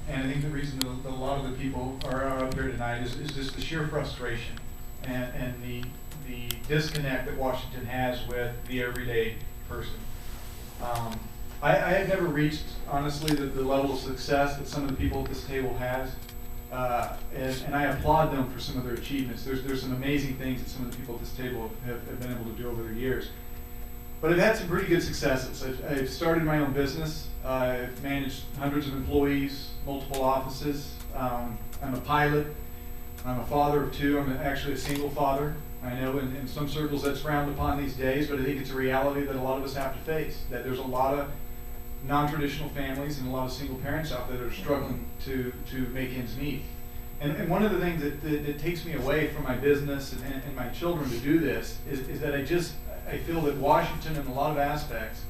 And I think the reason that a lot of the people are up here tonight is just the sheer frustration and the disconnect that Washington has with the everyday person. I have never reached, honestly, the level of success that some of the people at this table has. And I applaud them for some of their achievements. There's some amazing things that some of the people at this table have been able to do over the years. But I've had some pretty good successes. I've started my own business. I've managed hundreds of employees, multiple offices. I'm a pilot. I'm a father of two. I'm actually a single father. I know in some circles that's frowned upon these days, but I think it's a reality that a lot of us have to face, that there's a lot of non-traditional families and a lot of single parents out there that are struggling to make ends meet. And one of the things that takes me away from my business and my children to do this is that I feel that Washington, in a lot of aspects,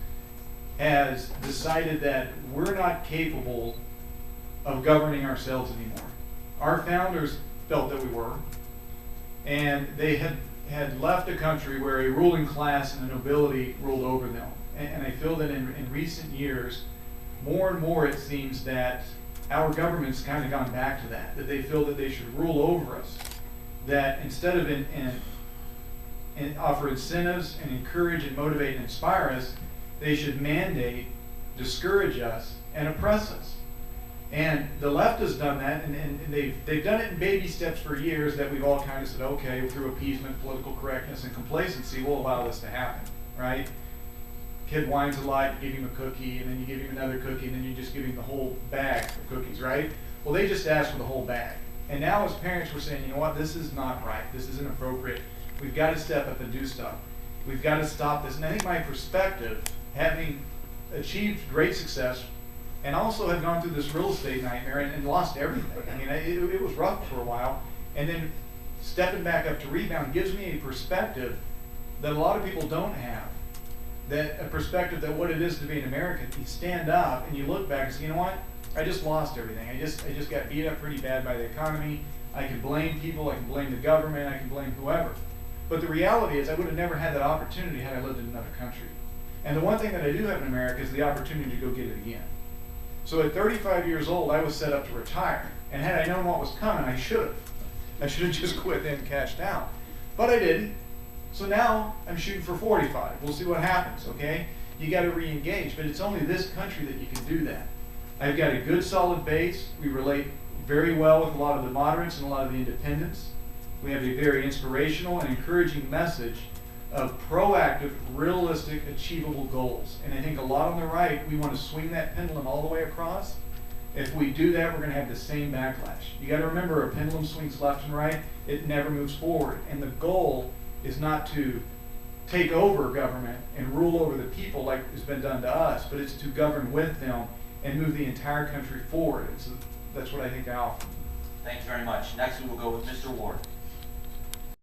has decided that we're not capable of governing ourselves anymore. Our founders felt that we were, and they had left a country where a ruling class and a nobility ruled over them. And I feel that in recent years, more and more it seems that our government's kind of gone back to that they feel that they should rule over us, that instead of and offer incentives and encourage and motivate and inspire us, they should mandate, discourage us, and oppress us. And the left has done that, and they've done it in baby steps for years that we've all kind of said, okay, through appeasement, political correctness, and complacency, we'll allow this to happen, right? Kid whines a lot, you give him a cookie, and then you give him another cookie, and then you just give him the whole bag of cookies, right? Well, they just asked for the whole bag. And now as parents, we're saying, you know what, this is not right, this isn't appropriate. We've got to step up and do stuff. We've got to stop this. And I think my perspective, having achieved great success, and also have gone through this real estate nightmare and lost everything. I mean, it was rough for a while. And then stepping back up to rebound gives me a perspective that a lot of people don't have. That a perspective that what it is to be an American. You stand up and you look back and say, you know what? I just lost everything. I just got beat up pretty bad by the economy. I can blame people. I can blame the government. I can blame whoever. But the reality is I would have never had that opportunity had I lived in another country. And the one thing that I do have in America is the opportunity to go get it again. So at 35 years old, I was set up to retire. And had I known what was coming, I should have. I should have just quit then and cashed out. But I didn't. So now I'm shooting for 45. We'll see what happens, okay? You got to re-engage, but it's only this country that you can do that. I've got a good solid base. We relate very well with a lot of the moderates and a lot of the independents. We have a very inspirational and encouraging message of proactive, realistic, achievable goals. And I think a lot on the right, we want to swing that pendulum all the way across. If we do that, we're going to have the same backlash. You got to remember, a pendulum swings left and right, it never moves forward. And the goal is not to take over government and rule over the people like has been done to us, but it's to govern with them and move the entire country forward. And so that's what I think I offer. Thank you very much. Next we will go with Mr. Ward.